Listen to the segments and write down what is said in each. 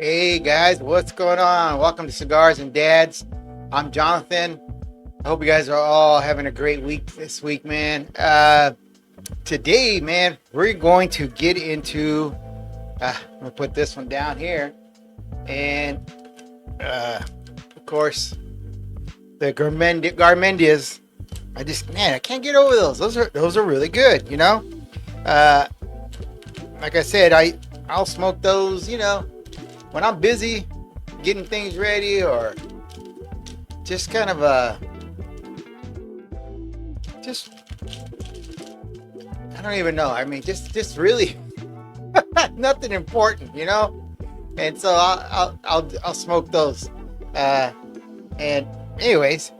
Hey guys, what's going on? Welcome to Cigars and Dads. I'm Jonathan. I hope you guys are all having a great week this week, man. Today, man, we're going to get into. I'm gonna put this one down here, and of course, the Garmendias. I can't get over those. Those are really good, you know. Uh, like I said, I'll smoke those, when I'm busy getting things ready, or just kind of just I don't even know. I mean, just really nothing important, And so I'll smoke those. And anyways,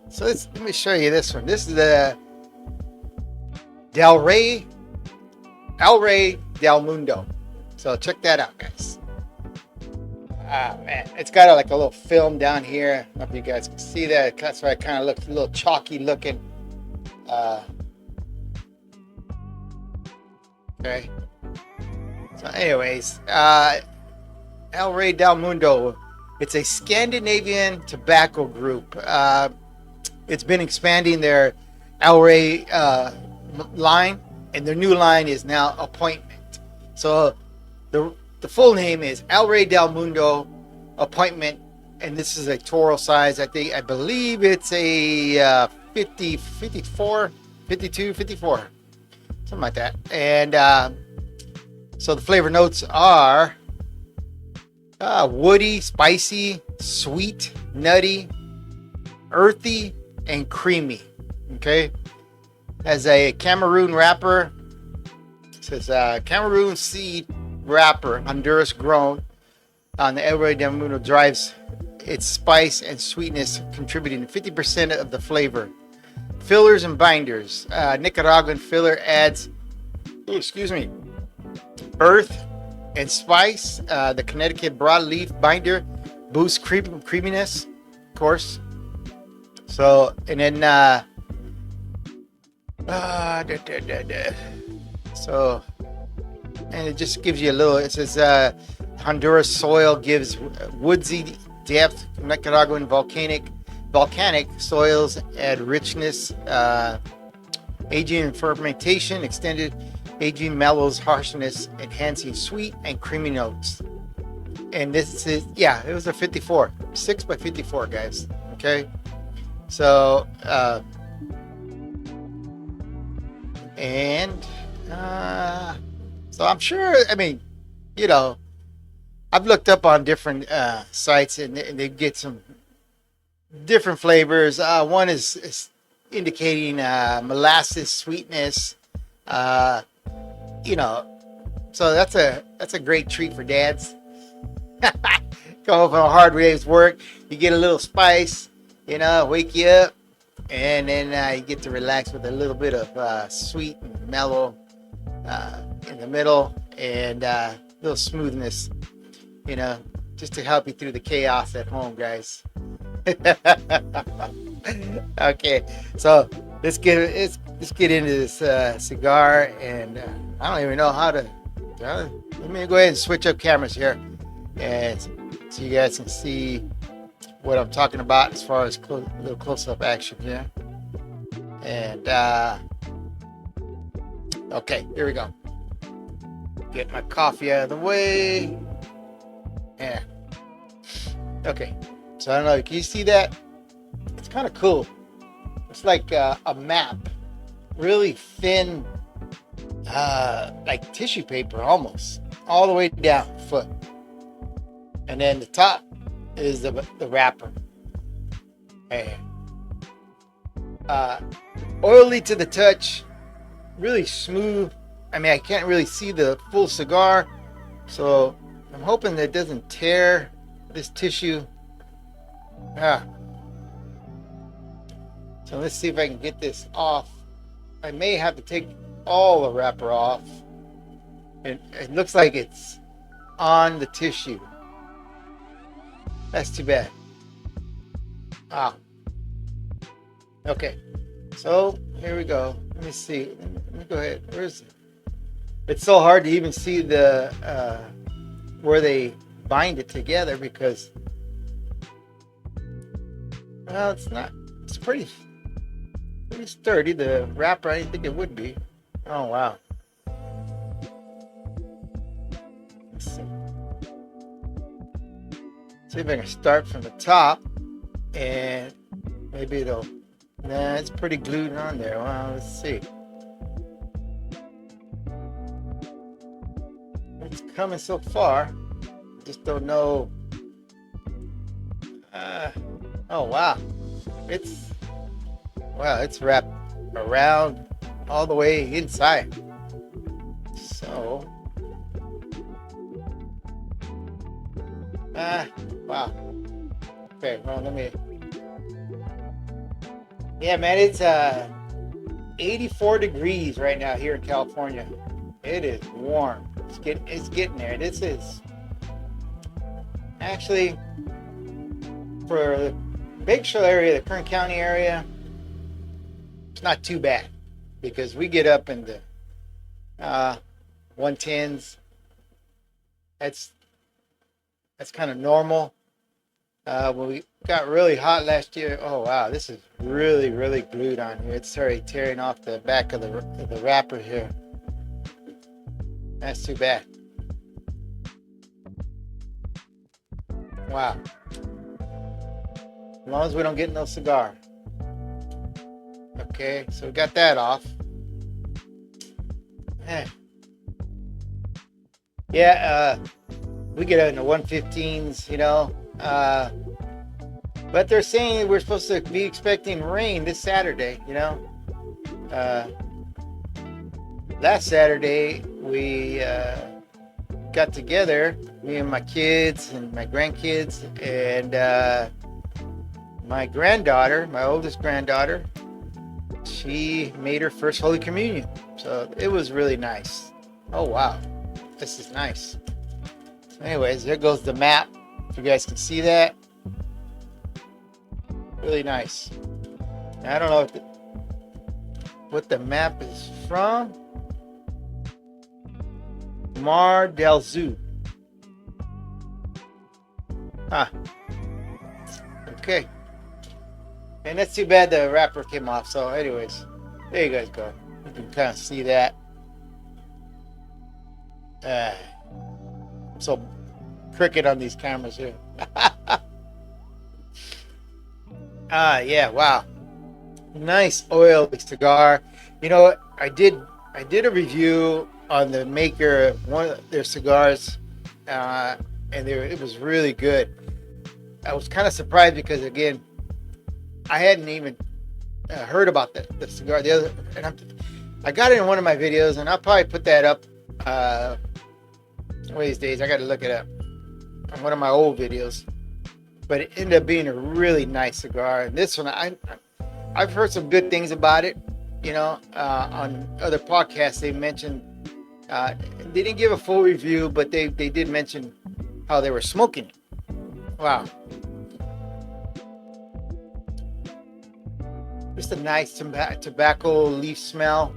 so let me show you this one. This is the Del Rey El Rey del Mundo. So check that out, guys. Ah, man, it's got like a little film down here. I don't know if you guys can see that. That's why it kind of looks a little chalky looking. Okay. So, anyways, El Rey del Mundo. It's a Scandinavian tobacco group. It's been expanding their El Rey line, and their new line is now Appointment. So the full name is El Rey del Mundo Appointment, and this is a Toro size. I believe it's a 50, 54, 52, 54, something like that. And so the flavor notes are woody, spicy, sweet, nutty, earthy, and creamy. Okay. Has a Cameroon wrapper. It says Cameroon-seed wrapper, Honduras grown. On the El Rey del Mundo drives its spice and sweetness, contributing to 50% of the flavor. Fillers and binders. Nicaraguan filler adds, earth and spice. The Connecticut broadleaf binder boosts creaminess, of course. So, and then so, and it just gives you a little. It says Honduras soil gives woodsy depth. Nicaraguan volcanic soils add richness. Aging and fermentation, extended aging mellows harshness, enhancing sweet and creamy notes. And this is, it was a 54, 6 by 54, guys. Okay, so and so I'm sure. I mean, I've looked up on different sites, and they get some different flavors. One is indicating molasses sweetness. So that's a great treat for dads. Come home from a hard day's work, you get a little spice, wake you up, and then you get to relax with a little bit of sweet and mellow in the middle, and a little smoothness, just to help you through the chaos at home, guys. Okay, so let's get into this cigar, and I don't even know how to. Let me go ahead and switch up cameras here, and so you guys can see what I'm talking about as far as a little close-up action here. And okay, here we go. Get my coffee out of the way. Yeah. Okay. So I don't know. Can you see that? It's kind of cool. It's like a map, really thin, like tissue paper almost, all the way down the foot. And then the top is the wrapper. And oily to the touch, really smooth. I mean, I can't really see the full cigar, so I'm hoping that it doesn't tear this tissue. So let's see if I can get this off. I may have to take all the wrapper off. It looks like it's on the tissue. That's too bad. Okay, so here we go. Let me see. Let me go ahead. Where is it? It's so hard to even see the where they bind it together because, well, it's pretty sturdy. The wrapper, I didn't think it would be. Oh, wow. Let's see. See if I can start from the top and maybe it'll, nah, it's pretty glued on there. Well, let's see. It's coming so far. Just don't know. Oh, wow. It's wrapped around all the way inside. So, wow. Okay, well, yeah, man, it's 84 degrees right now here in California. It is warm. It's getting there. This is actually, for the Bakersfield area, the Kern County area, it's not too bad because we get up in the 110s. That's kind of normal. When we got really hot last year, oh wow, this is really, really glued on here. It's already tearing off the back of the wrapper here. That's too bad. Wow. As long as we don't get no cigar. Okay, so we got that off. Yeah, we get out in the 115s, you know. But they're saying we're supposed to be expecting rain this Saturday, you know. Last Saturday, we got together, me and my kids and my grandkids, and my granddaughter, my oldest granddaughter, she made her first Holy Communion. So it was really nice. Oh, wow. This is nice. Anyways, there goes the map. If you guys can see that. Really nice. I don't know what the map is from. Mar del Zoo. Huh. Okay. And that's too bad the wrapper came off. So anyways, there you guys go. You can kind of see that. I'm so crooked on these cameras here. Yeah, wow. Nice oil cigar. You know what? I did a review on the maker of one of their cigars, and it was really good. I was kind of surprised because, again, I hadn't even heard about the cigar. I got it in one of my videos, and I'll probably put that up one of these days. I got to look it up on one of my old videos. But it ended up being a really nice cigar. And this one, I've heard some good things about it. You know, on other podcasts, they mentioned, they didn't give a full review, but they did mention how they were smoking it. Wow. Just a nice tobacco leaf smell.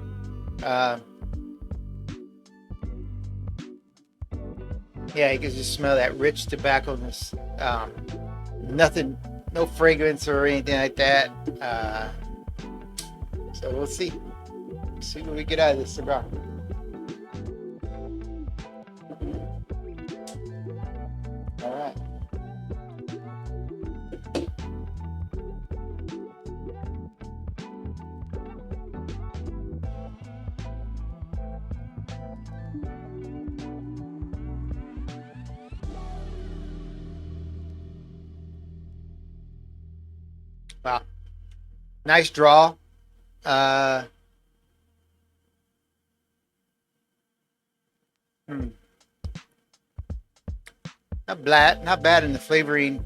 Yeah, you can just smell that rich tobacconess. Nothing, no fragrance or anything like that. So we'll see. See what we get out of this cigar. All right. Wow. Nice draw. Not bad in the flavoring.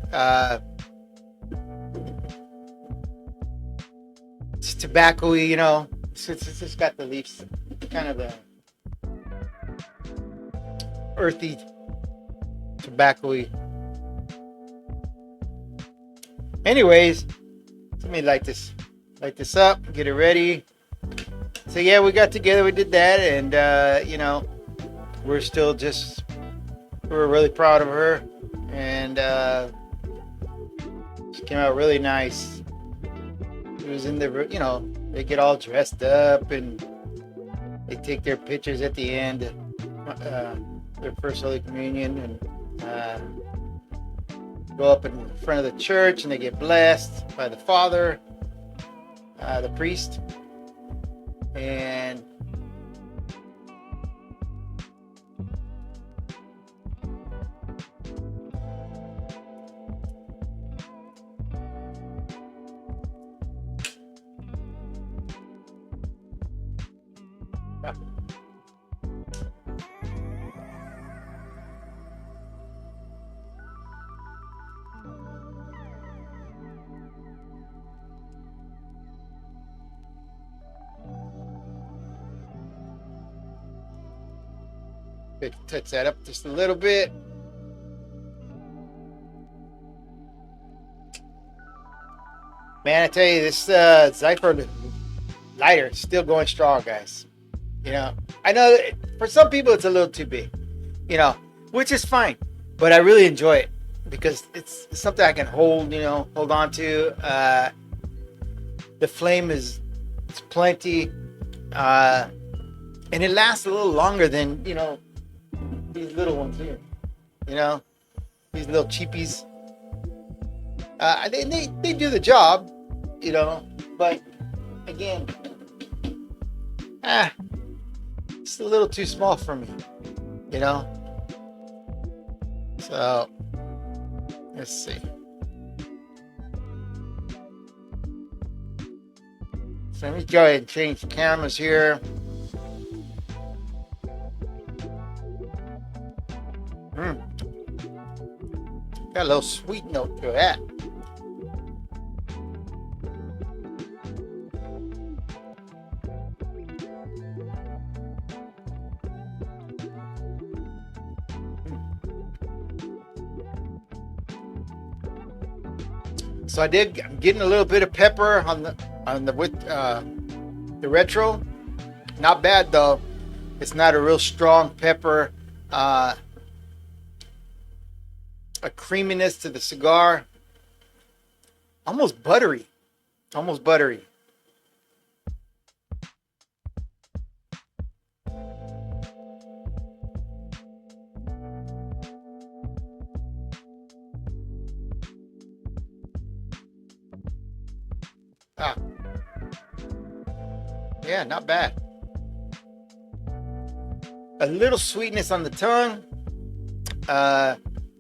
It's tobacco-y, you know. It's just got the leaves, kind of the earthy, tobacco-y. Anyways, let me light this up, get it ready. So yeah, we got together, we did that, and you know, we're really proud of her. and she came out really nice. It was in the, you know, they get all dressed up and they take their pictures at the end, their first Holy Communion, and go up in front of the church and they get blessed by the father, the priest, and touch that up just a little bit. Man, I tell you, this Zypher lighter is still going strong, guys. You know, I know for some people it's a little too big, you know, which is fine, but I really enjoy it because it's something I can hold, you know, hold on to. The flame it's plenty, and it lasts a little longer than, you know, these little ones here, you know, these little cheapies. They do the job, you know, but again, it's a little too small for me, you know. So let's see. So let me go ahead and change the cameras here. Got a little sweet note to that. So I'm getting a little bit of pepper on the with the retro. Not bad though. It's not a real strong pepper. A creaminess to the cigar. Almost buttery. Almost buttery. Yeah, not bad. A little sweetness on the tongue.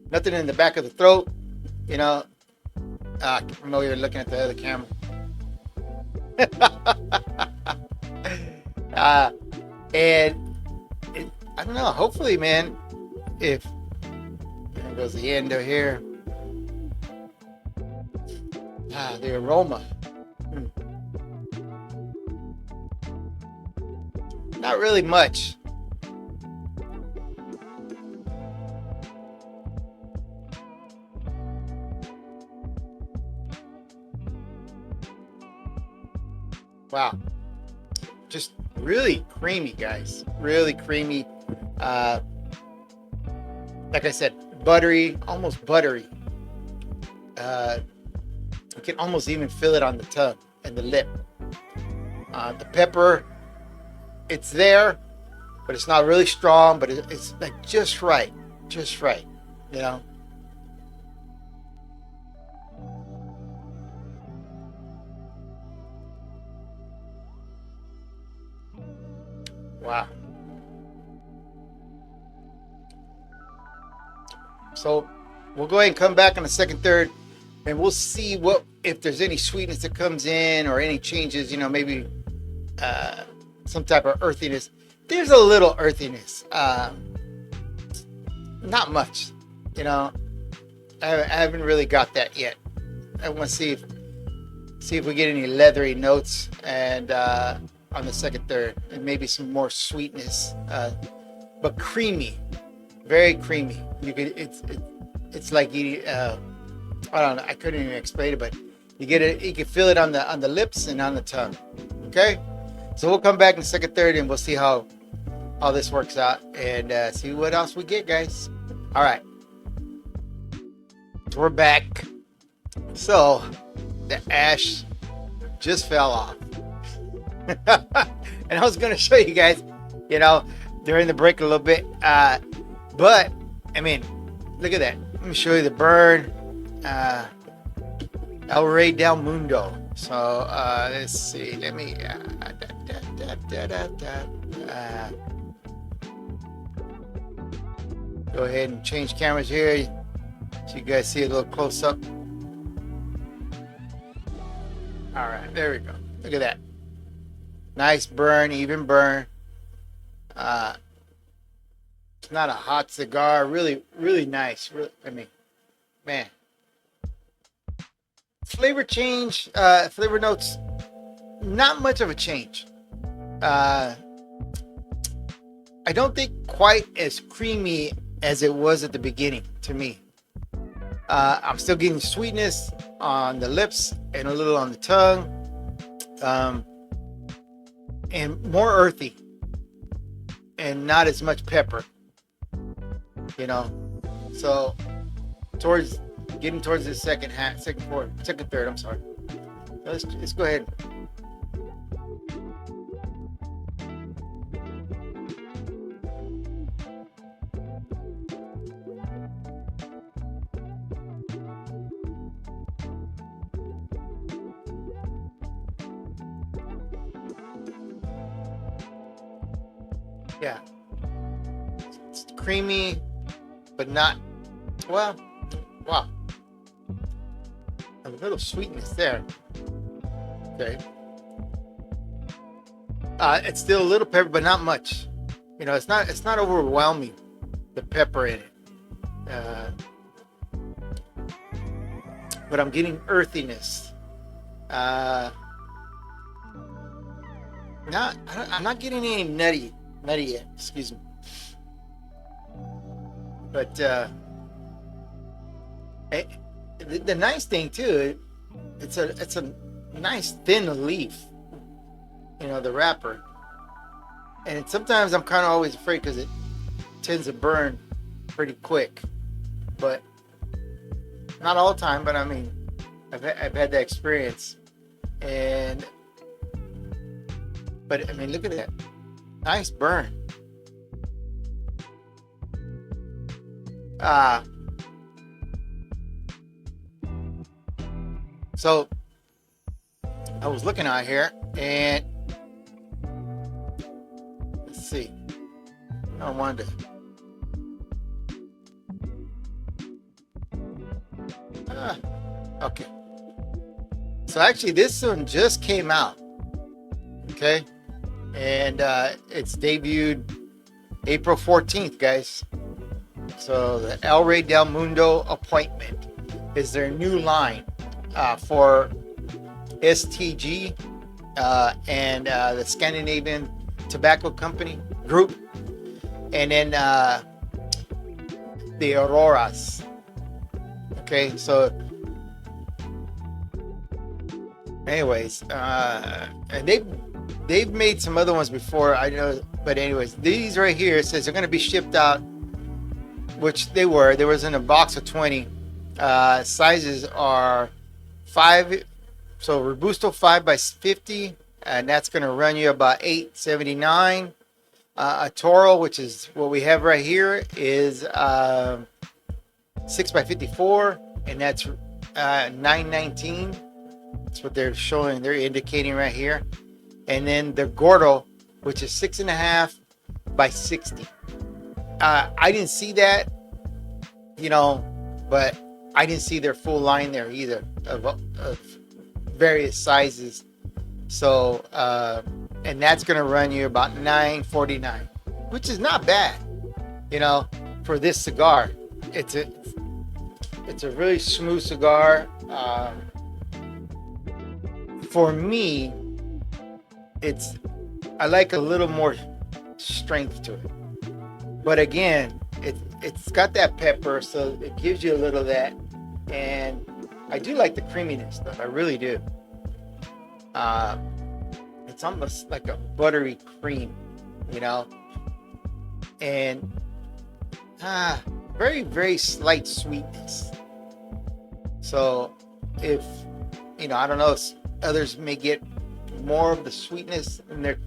Nothing in the back of the throat. You know, I know you're looking at the other camera. And I don't know. Hopefully, man, if there goes the end of here. The aroma. Not really much. Wow. Just really creamy, guys. Really creamy. Like I said, buttery, almost buttery. You can almost even feel it on the tongue and the lip. The pepper, it's there, but it's not really strong, but it's like just right, you know. Wow. So we'll go ahead and come back on the second, third, and we'll see if there's any sweetness that comes in or any changes, you know, maybe some type of earthiness. There's a little earthiness, not much, you know. I haven't really got that yet. I want to see if we get any leathery notes and on the second, third, and maybe some more sweetness, but creamy, very creamy. It's like eating. I don't know. I couldn't even explain it, but you get it. You can feel it on the lips and on the tongue. Okay, so we'll come back in the second, third, and we'll see how this works out and see what else we get, guys. All right. We're back. So the ash just fell off. And I was going to show you guys, during the break a little bit. But, I mean, look at that. Let me show you the burn. Rey del Mundo. So, let's see. Let me... go ahead and change cameras here so you guys see a little close up. All right, there we go. Look at that. Nice burn, even burn. It's not a hot cigar. Really, really nice. Really, I mean, man. Flavor change, flavor notes, not much of a change. I don't think quite as creamy as it was at the beginning to me. I'm still getting sweetness on the lips and a little on the tongue, and more earthy and not as much pepper, so getting towards the second third, I'm sorry. Let's go ahead. Yeah, it's creamy, but not, well, wow. A little sweetness there. Okay. It's still a little pepper, but not much. It's not overwhelming, the pepper in it. But I'm getting earthiness. I'm not getting any nutty yet, excuse me. But the nice thing too, it's a nice thin leaf, the wrapper. And sometimes I'm kind of always afraid because it tends to burn pretty quick, but not all the time. But I mean, I've had that experience, but I mean, look at that. Nice burn. So I was looking out here and let's see. I wanted to. Okay. So actually, this one just came out. Okay. And it's debuted April 14th, guys. So the Rey del Mundo Appointment is their new line for STG and the Scandinavian Tobacco Company Group. And then the Auroras. Okay, so anyways, and they've made some other ones before, I know, but anyways, these right here, it says they're going to be shipped out, which they were. There was in a box of 20. Sizes are 5, so Robusto 5x50, and that's going to run you about $8.79. A Toro, which is what we have right here, is 6x54, and that's $9.19. That's what they're showing. They're indicating right here. And then the Gordo, which is 6.5 by 60. I didn't see that, but I didn't see their full line there either of various sizes. So, and that's going to run you about $9.49, which is not bad, for this cigar. It's a really smooth cigar. For me, I like a little more strength to it, but again, it's got that pepper, so it gives you a little of that, and I do like the creaminess though. I really do. It's almost like a buttery cream, and very, very slight sweetness. So if, I don't know if others may get more of the sweetness in their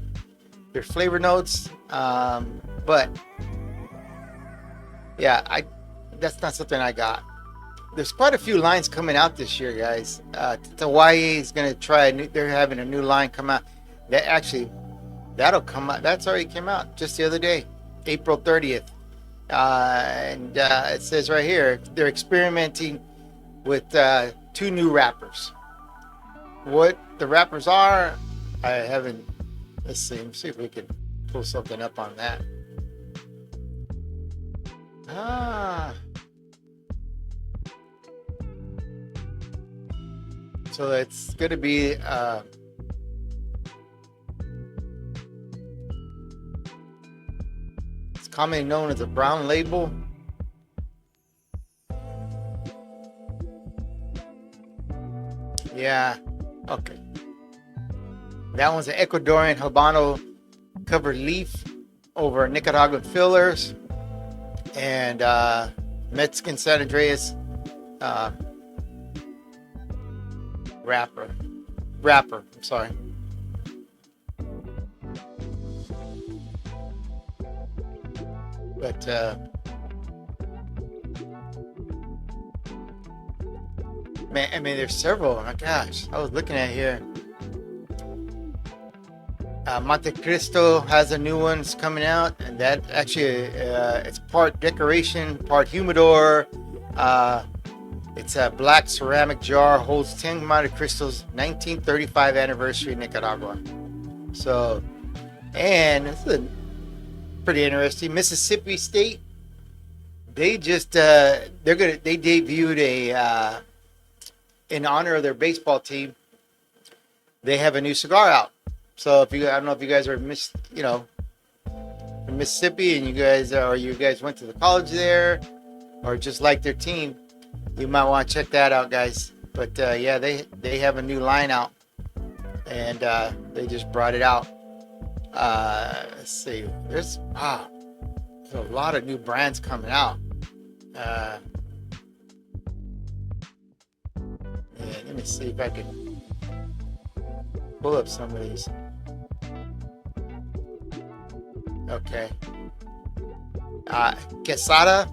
flavor notes. But yeah, that's not something I got. There's quite a few lines coming out this year, guys. Hawaii is going to try they're having a new line come out. That'll come out. That's already came out just the other day, April 30th. And it says right here, they're experimenting with 2 new wrappers. What the wrappers are, I haven't. Let's see if we can pull something up on that. So it's going to be it's commonly known as a brown label. Yeah, okay. That one's an Ecuadorian Habano covered leaf over Nicaraguan fillers, and Mexican San Andreas wrapper. I'm sorry. But man, I mean, there's several. Oh my gosh, I was looking at here. Monte Cristo has a new one coming out, and that actually it's part decoration, part humidor. It's a black ceramic jar, holds 10 Monte Cristos, 1935 anniversary in Nicaragua. So, and this is pretty interesting. Mississippi State, they just they debuted a in honor of their baseball team. They have a new cigar out. So I don't know if you guys are from Mississippi, and you guys went to the college there, or just like their team, you might want to check that out, guys. But yeah, they have a new line out, and they just brought it out. Let's see, there's a lot of new brands coming out. Yeah, let me see if I can pull up some of these. Okay. Quesada,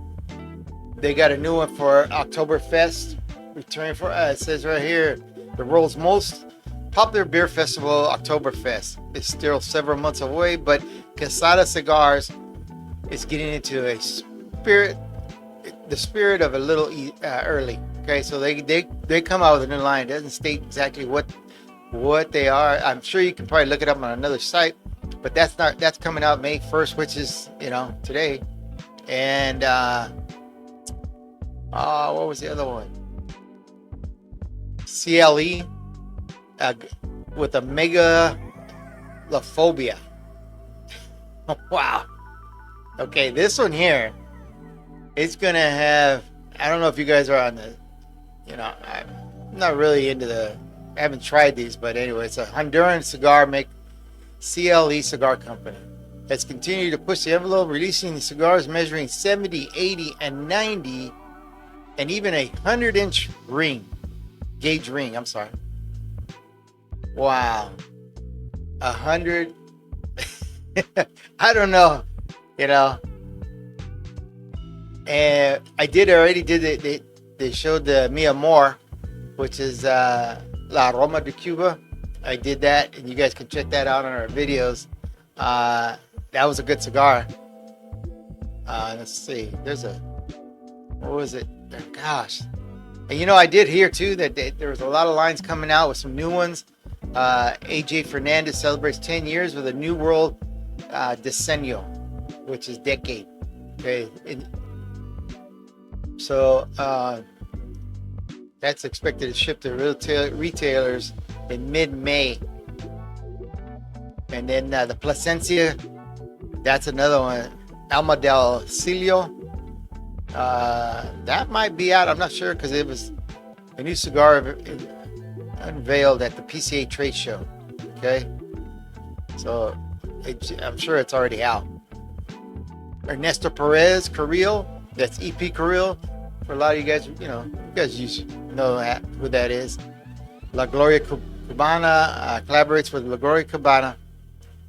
they got a new one for Oktoberfest. Returning for it says right here, the world's most popular beer festival, Oktoberfest. It's still several months away, but Quesada Cigars is getting into the spirit of a little early. Okay, so they come out with a new line. It doesn't state exactly what they are. I'm sure you can probably look it up on another site, but that's coming out May 1st, which is today. And what was the other one? CLE with a mega lophobia. Wow. Okay, this one here, it's gonna have, I don't know if you guys are on the, I'm not really into I haven't tried these, but anyway, it's a Honduran cigar CLE cigar company that's continued to push the envelope, releasing the cigars measuring 70, 80, and 90, and even a 100-inch gauge ring. I'm sorry. Wow. 100. I don't know, and I already did it. They showed the Mi Amor, which is La Roma de Cuba. I did that, and you guys can check that out on our videos. That was a good cigar. Let's see. What was it? Gosh. And I did hear too that there was a lot of lines coming out with some new ones. AJ Fernandez celebrates 10 years with a New World Diseño, which is decade. Okay. So that's expected to ship to retailers in mid-May. And then the Plasencia, that's another one. Alma del Cilio. That might be out. I'm not sure, because it was a new cigar unveiled at the PCA trade show. Okay. So I'm sure it's already out. Ernesto Perez Carril. That's EP Carril. For a lot of you guys, you guys use know who that is. La Gloria Cubana collaborates with La Gloria Cubana,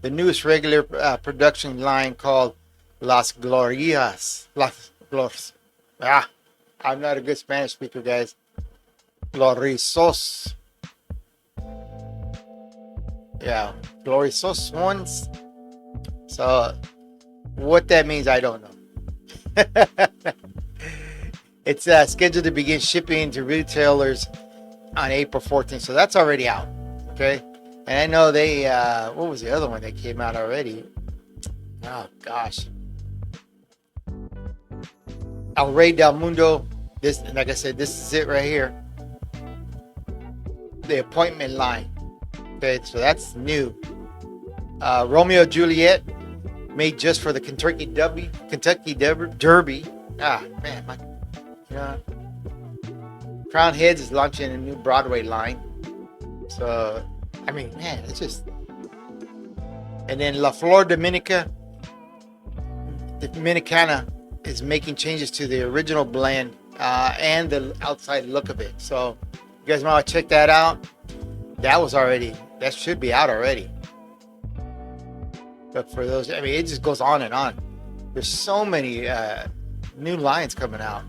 the newest regular production line called Las Glorias. Las Glors. I'm not a good Spanish speaker, guys. Glorisos. Yeah, Glorisos ones. So, what that means, I don't know. It's scheduled to begin shipping to retailers on April 14th. So that's already out. Okay. And I know they, what was the other one that came out already? Oh, gosh. El Rey del Mundo. This, like I said, this is it right here. The appointment line. Okay. So that's new. Romeo Juliet, made just for the Kentucky Derby. Ah, man. Crown Heads is launching a new Broadway line. So, I mean, man, it's just. And then La Flor Dominicana is making changes to the original blend and the outside look of it. So, you guys want to check that out? That should be out already. But for those, I mean, it just goes on and on. There's so many new lines coming out.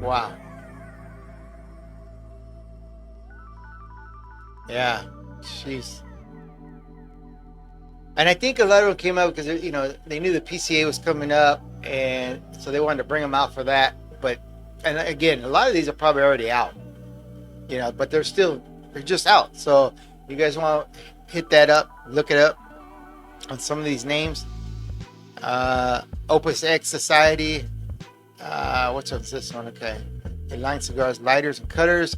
Wow. Yeah. Jeez. And I think a lot of them came out because, you know, they knew the PCA was coming up, and so they wanted to bring them out for that. But, and again, a lot of these are probably already out, you know, but they're just out. So you guys want to hit that up, look it up on some of these names. Opus X Society. What's this one? Okay. It line cigars, lighters, and cutters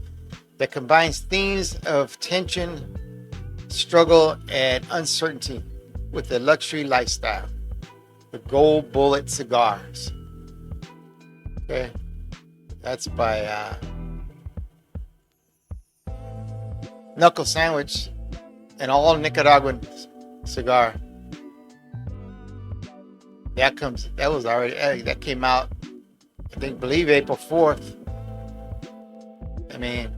that combines themes of tension, struggle, and uncertainty with the luxury lifestyle. The Gold Bullet Cigars. Okay. That's by Knuckle Sandwich, an all Nicaraguan cigar. That came out, I believe April 4th. I mean,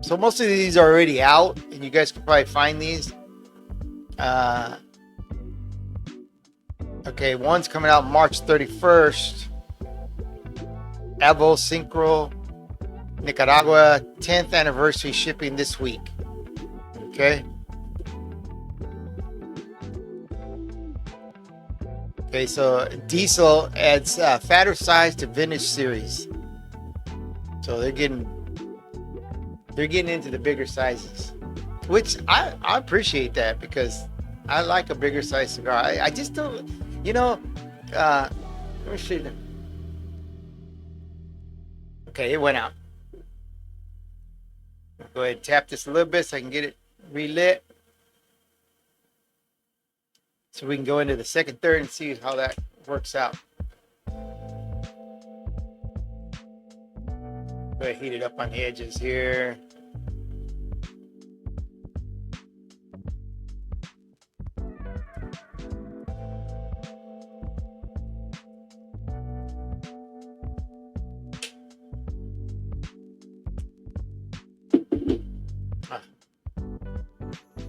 so most of these are already out, and you guys can probably find these. Okay, one's coming out March 31st. Avo Synchro, Nicaragua, 10th anniversary, shipping this week. Okay. Okay, so Diesel adds fatter size to vintage series. So they're getting into the bigger sizes, which I appreciate that, because I like a bigger size cigar. I just don't, you know. Let me see. Okay, it went out. Go ahead and tap this a little bit so I can get it relit, so we can go into the second, third, and see how that works out. Go ahead, heat it up on the edges here.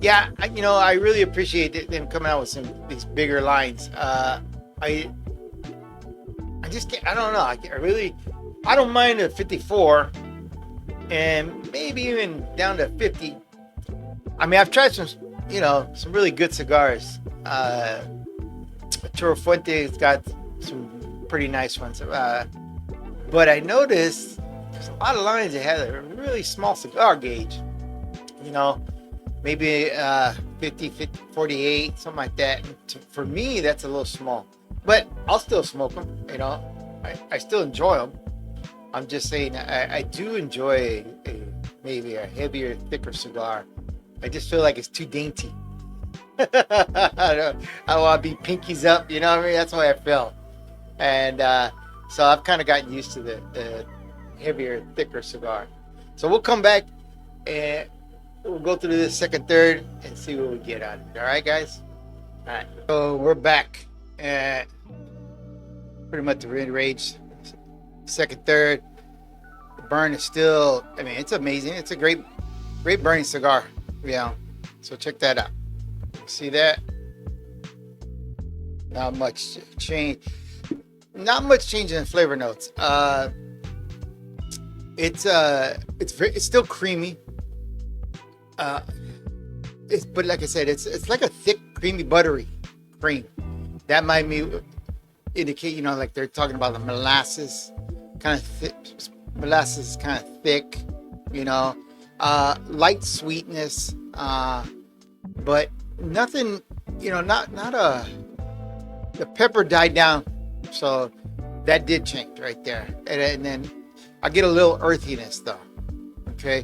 Yeah, I really appreciate them coming out with these bigger lines. I just can't, I don't know. I don't mind a 54, and maybe even down to 50. I mean, I've tried some really good cigars. Toro Fuente's got some pretty nice ones. But I noticed there's a lot of lines that have a really small cigar gauge. Maybe 50, 48, something like that. For me, that's a little small. But I'll still smoke them, I still enjoy them. I'm just saying, I do enjoy maybe a heavier, thicker cigar. I just feel like it's too dainty. I want to be pinkies up, you know what I mean? That's the way I feel. And so I've kind of gotten used to the heavier, thicker cigar. So we'll come back and we'll go through this second, third, and see what we get out of it. All right, guys? All right. So we're back at pretty much the mid-range second, third. The burn is still, I mean, it's amazing. It's a great burning cigar, you know. So check that out. See that? Not much change. Not much change in flavor notes. It's still creamy. But like I said, it's like a thick, creamy, buttery cream. That might indicate, you know, like they're talking about the molasses, kind of thick. Molasses is kind of thick, you know. Light sweetness, but nothing, you know, the pepper died down, so that did change right there. And then I get a little earthiness though, okay,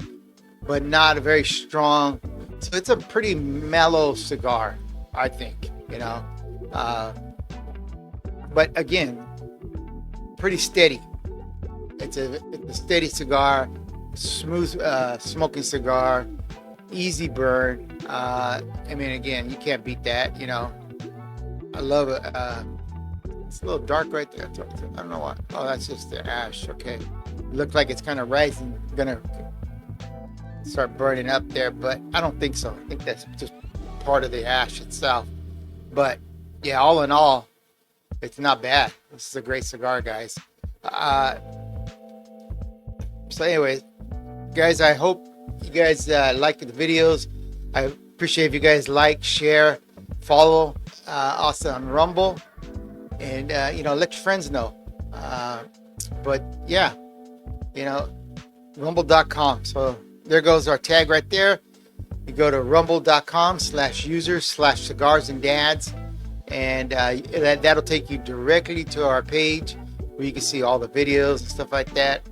but not a very strong. So it's a pretty mellow cigar, I think, you know. But again, pretty steady. It's a steady cigar, smooth smoking cigar, easy burn. I mean, again, you can't beat that, you know. I love it. It's a little dark right there. I don't know what. Oh, that's just the ash. Okay. Looks like it's kind of rising, gonna start burning up there, but I don't think so. I think that's just part of the ash itself. But yeah, all in all, it's not bad. This is a great cigar, guys. So anyways, guys, I hope you guys like the videos. I appreciate if you guys like, share, follow us on Rumble, and you know, let your friends know. But yeah, you know, rumble.com. So there goes our tag right there. You go to rumble.com/users/cigars and dads, and that'll take you directly to our page where you can see all the videos and stuff like that.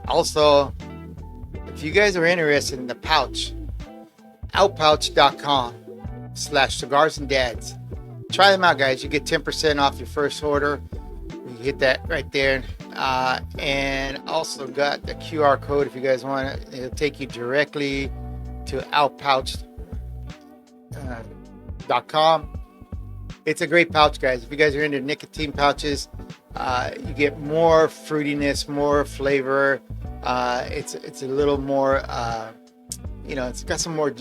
Also, if you guys are interested in the pouch, Alppouch.com/cigars and dads. Try them out, guys. You get 10% off your first order. You hit that right there. And also got the QR code if you guys want it. It'll take you directly to Alppouch.com. It's a great pouch, guys. If you guys are into nicotine pouches, you get more fruitiness, more flavor. It's a little more, you know, it's got some more,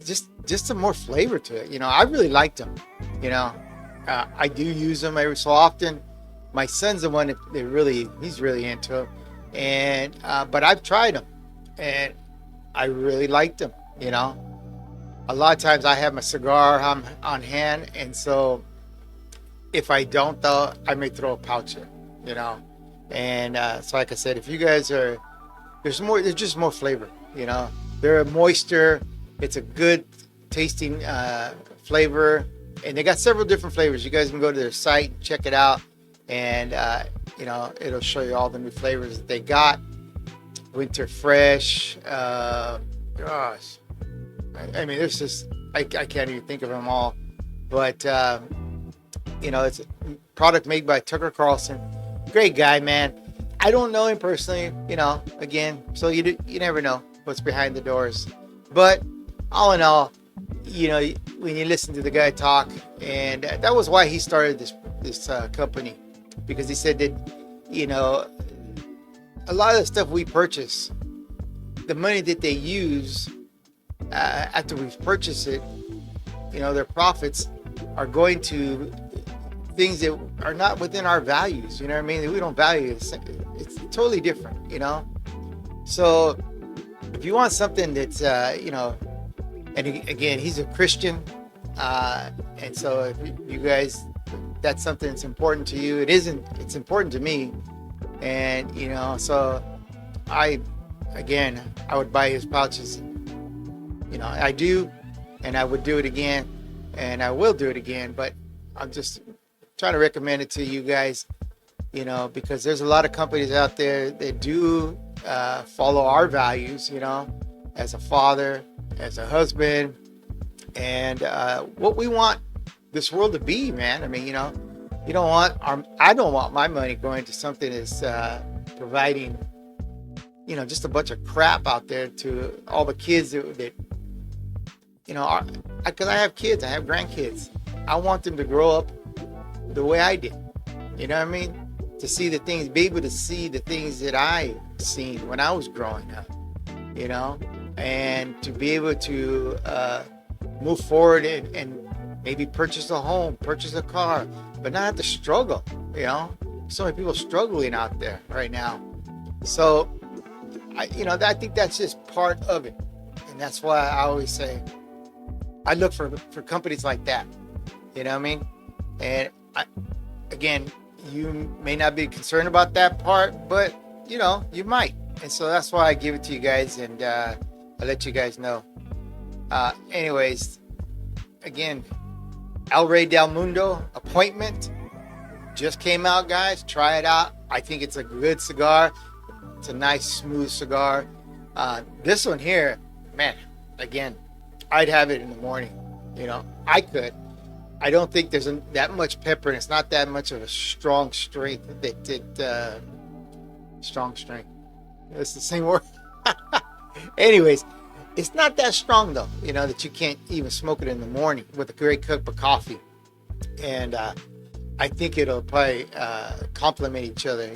just some more flavor to it. You know, I really liked them. You know, I do use them every so often. My son's the one that he's really into them, and but I've tried them, and I really liked them. You know, a lot of times I have my cigar on hand, and so if I don't, though, I may throw a pouch in. You know, and so like I said, if you guys are, there's just more flavor. You know, they're moister. It's a good tasting flavor, and they got several different flavors. You guys can go to their site and check it out, and you know, it'll show you all the new flavors that they got. Winter fresh, gosh, I mean, there's just I can't even think of them all, but you know, it's a product made by Tucker Carlson. Great guy, man. I don't know him personally, you know, again, so you never know what's behind the doors, but all in all, you know, when you listen to the guy talk, and that was why he started this company, because he said that, you know, a lot of the stuff we purchase, the money that they use after we've purchased it, you know, their profits are going to things that are not within our values. You know what I mean? That we don't value it. It's totally different, you know. So if you want something that's you know, and again, he's a Christian, and so if you guys, that's something that's important to you. It's important to me, and you know, so I would buy his pouches. You know, I do, and I would do it again, and I will do it again. But I'm just trying to recommend it to you guys, you know, because there's a lot of companies out there that do follow our values, you know, as a father, as a husband, and what we want this world to be, man. I mean, you know, I don't want my money going to something that's providing, you know, just a bunch of crap out there to all the kids that you know, because I have kids, I have grandkids. I want them to grow up the way I did. You know what I mean? to see the things, be able to see the things that I seen when I was growing up, you know, and to be able to move forward and maybe purchase a home, purchase a car, but not have to struggle, you know. So many people struggling out there right now. So, I think that's just part of it. And that's why I always say, I look for companies like that, you know what I mean? And again, you may not be concerned about that part, but you might. And so that's why I give it to you guys, and I'll let you guys know. Anyways, again, Rey del Mundo Appointment just came out, guys. Try it out. I think it's a good cigar. It's a nice, smooth cigar. This one here, man, again, I'd have it in the morning. I could. I don't think there's that much pepper, and it's not that much of a strong strength. Strong strength. It's the same word. Anyways, it's not that strong though, that you can't even smoke it in the morning with a great cup of coffee. And I think it'll probably complement each other,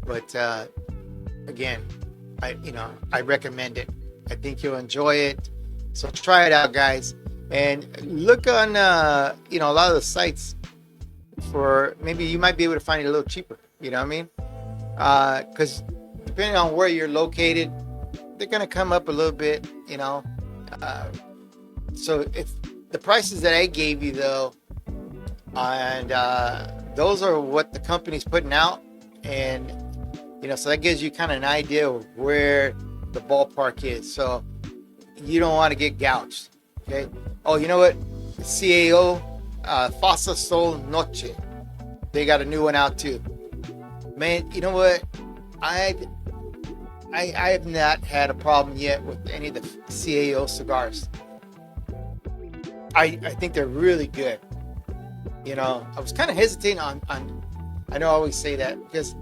But again, I recommend it. I think you'll enjoy it. So try it out, guys. And look on, a lot of the sites for, maybe you might be able to find it a little cheaper. You know what I mean? Because depending on where you're located, they're going to come up a little bit, So if the prices that I gave you, though, and those are what the company's putting out. And, so that gives you kind of an idea of where the ballpark is. So you don't want to get gouged. Okay. Oh, you know what? CAO, Fasa Sol Noche. They got a new one out too. Man, you know what? I have not had a problem yet with any of the CAO cigars. I think they're really good. I was kind of hesitating on I know I always say that because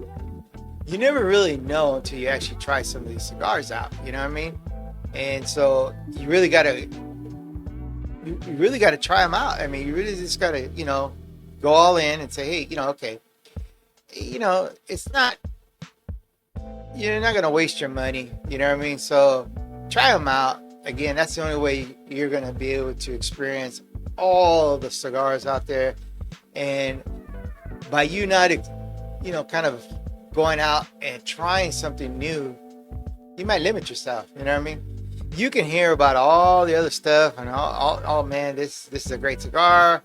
you never really know until you actually try some of these cigars out. You know what I mean? And so you really got to try them out. I mean, you really just got to, go all in and say, hey, okay, it's not, you're not going to waste your money. You know what I mean? So try them out. Again, that's the only way you're going to be able to experience all the cigars out there. And by you not, kind of going out and trying something new, you might limit yourself. You know what I mean? You can hear about all the other stuff and oh man, this is a great cigar.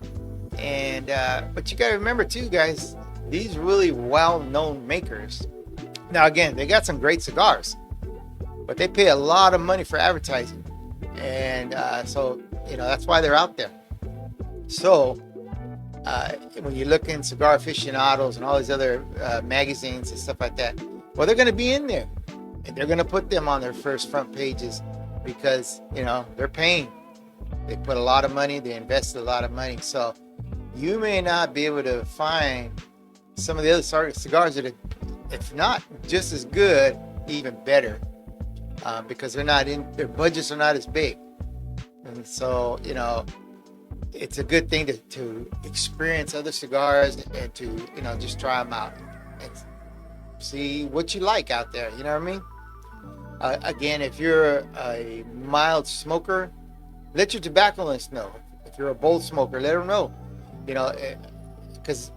And but you got to remember too, guys, these really well-known makers. Now again, they got some great cigars, but they pay a lot of money for advertising, and so that's why they're out there. So when you look in Cigar Aficionados and all these other magazines and stuff like that, well, they're going to be in there, and they're going to put them on their first front pages because they're paying. They put a lot of money, they invested a lot of money. So you may not be able to find some of the other cigars that are, if not just as good, even better, because their budgets are not as big. And so it's a good thing to experience other cigars and to just try them out and see what you like out there. You know what I mean? Again, if you're a mild smoker, let your tobacconist know. If you're a bold smoker, let them know. Because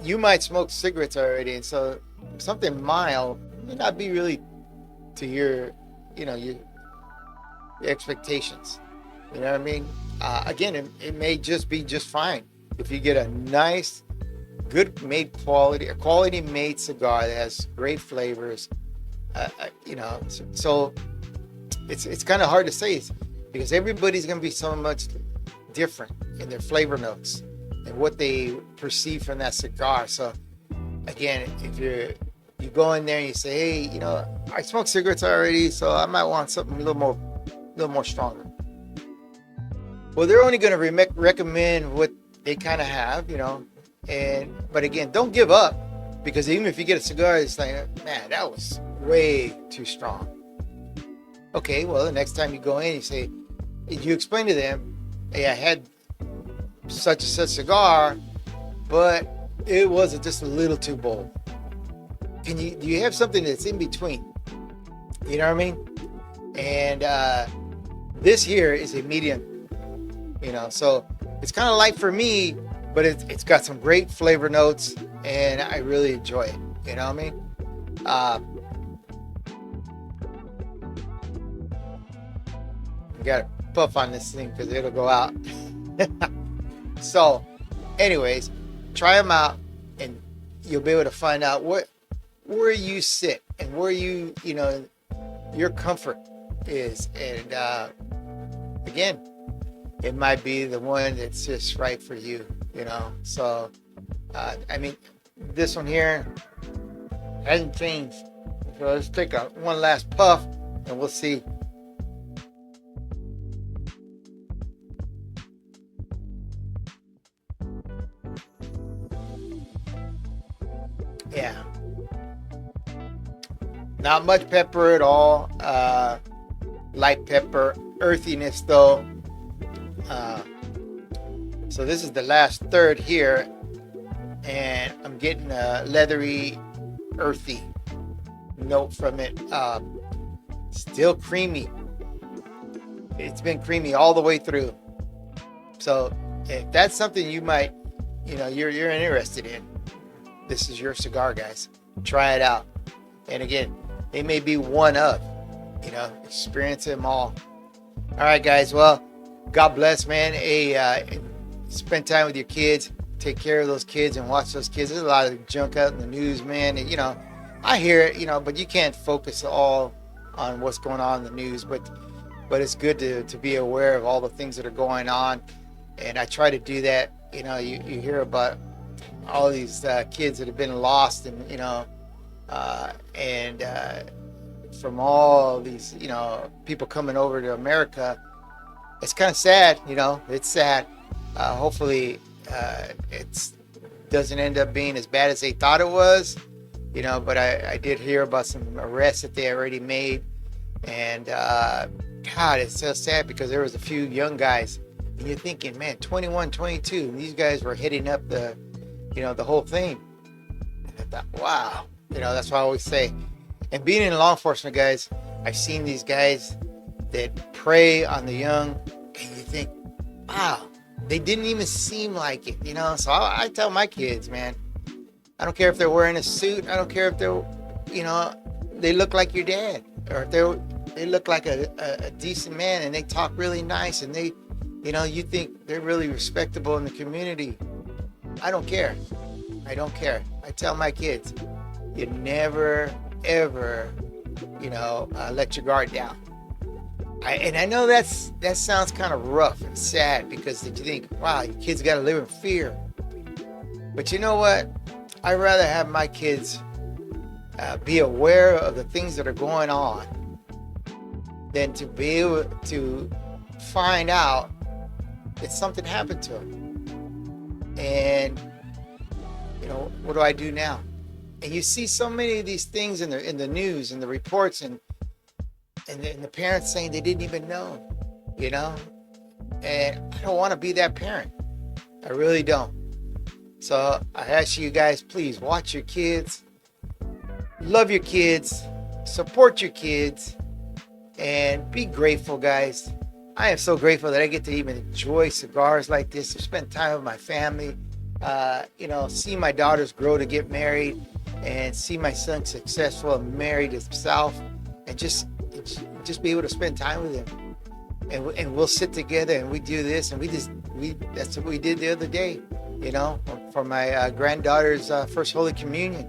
you might smoke cigarettes already, and so something mild may not be really to your expectations. You know what I mean? Again, it may just be just fine if you get a nice, good made a quality made cigar that has great flavors. So it's kind of hard to say because everybody's going to be so much different in their flavor notes and what they perceive from that cigar. So again, if you go in there and you say, hey, I smoke cigarettes already, so I might want something a little more stronger. Well, they're only going to recommend what they kind of have, but again, don't give up, because even if you get a cigar, it's like, man, that was way too strong. Okay, well, the next time you go in, you explain to them, hey, I had such and such cigar, but it was just a little too bold. Do you have something that's in between? You know what I mean? And this here is a medium, so it's kind of light for me, but it's got some great flavor notes, and I really enjoy it. You know what I mean? You gotta puff on this thing because it'll go out. So, anyways, try them out, and you'll be able to find out where you sit and where your comfort is. And again, it might be the one that's just right for you. So I mean, this one here hasn't changed. So let's take one last puff, and we'll see. Yeah, not much pepper at all. Light pepper, earthiness though. So this is the last third here, and I'm getting a leathery, earthy note from it. Still creamy. It's been creamy all the way through. So if that's something you might, you're interested in, this is your cigar, guys. Try it out. And again, it may be one of, experience them all. All right, guys. Well, God bless, man. Spend time with your kids. Take care of those kids and watch those kids. There's a lot of junk out in the news, man. And, I hear it, but you can't focus all on what's going on in the news. But it's good to be aware of all the things that are going on. And I try to do that. You hear about all these kids that have been lost, and from all these people coming over to America. It's kind of sad. It's sad. Hopefully it doesn't end up being as bad as they thought it was, but I did hear about some arrests that they already made. And God, it's so sad because there was a few young guys, and you're thinking, man, 21, 22, and these guys were hitting up the whole thing. And I thought, wow, that's what I always say. And being in law enforcement, guys, I've seen these guys that prey on the young, and you think, wow, they didn't even seem like it, So I tell my kids, man, I don't care if they're wearing a suit. I don't care if they're, they look like your dad, or if they look like a decent man, and they talk really nice, and they, you think they're really respectable in the community. I don't care. I don't care. I tell my kids, you never, ever, let your guard down. And I know that sounds kind of rough and sad, because you think, wow, your kids got to live in fear. But you know what? I'd rather have my kids be aware of the things that are going on than to be able to find out that something happened to them. And, what do I do now? And you see so many of these things in the news and the reports, and the parents saying they didn't even know, and I don't want to be that parent. I really don't. So I ask you guys, please watch your kids, love your kids, support your kids, and be grateful, guys. I am so grateful that I get to even enjoy cigars like this, to spend time with my family, see my daughters grow to get married, and see my son successful and married himself, and just be able to spend time with him. And we'll sit together and we do this, and that's what we did the other day, for my granddaughter's first Holy Communion.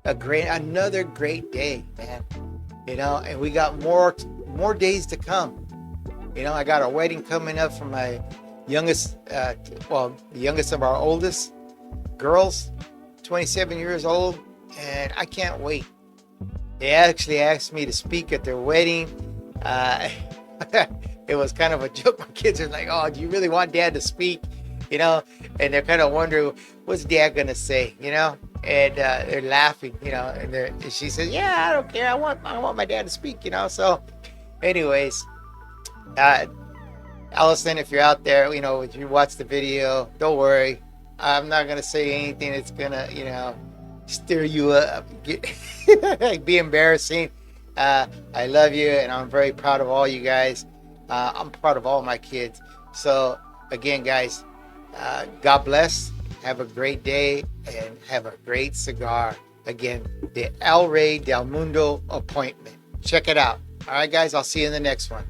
Another great day, man. And we got more days to come. I got a wedding coming up for my youngest, the youngest of our oldest girls, 27 years old, and I can't wait. They actually asked me to speak at their wedding. It was kind of a joke. My kids are like, oh, do you really want Dad to speak? And they're kind of wondering, what's Dad going to say, And they're laughing, and she says, yeah, I don't care. I want my dad to speak, So anyways, Allison, if you're out there, if you watch the video, don't worry. I'm not gonna say anything that's gonna, stir you up, be embarrassing. I love you, and I'm very proud of all you guys. I'm proud of all my kids. So again, guys, God bless. Have a great day and have a great cigar. Again, the El Rey del Mundo Appointment. Check it out. All right, guys. I'll see you in the next one.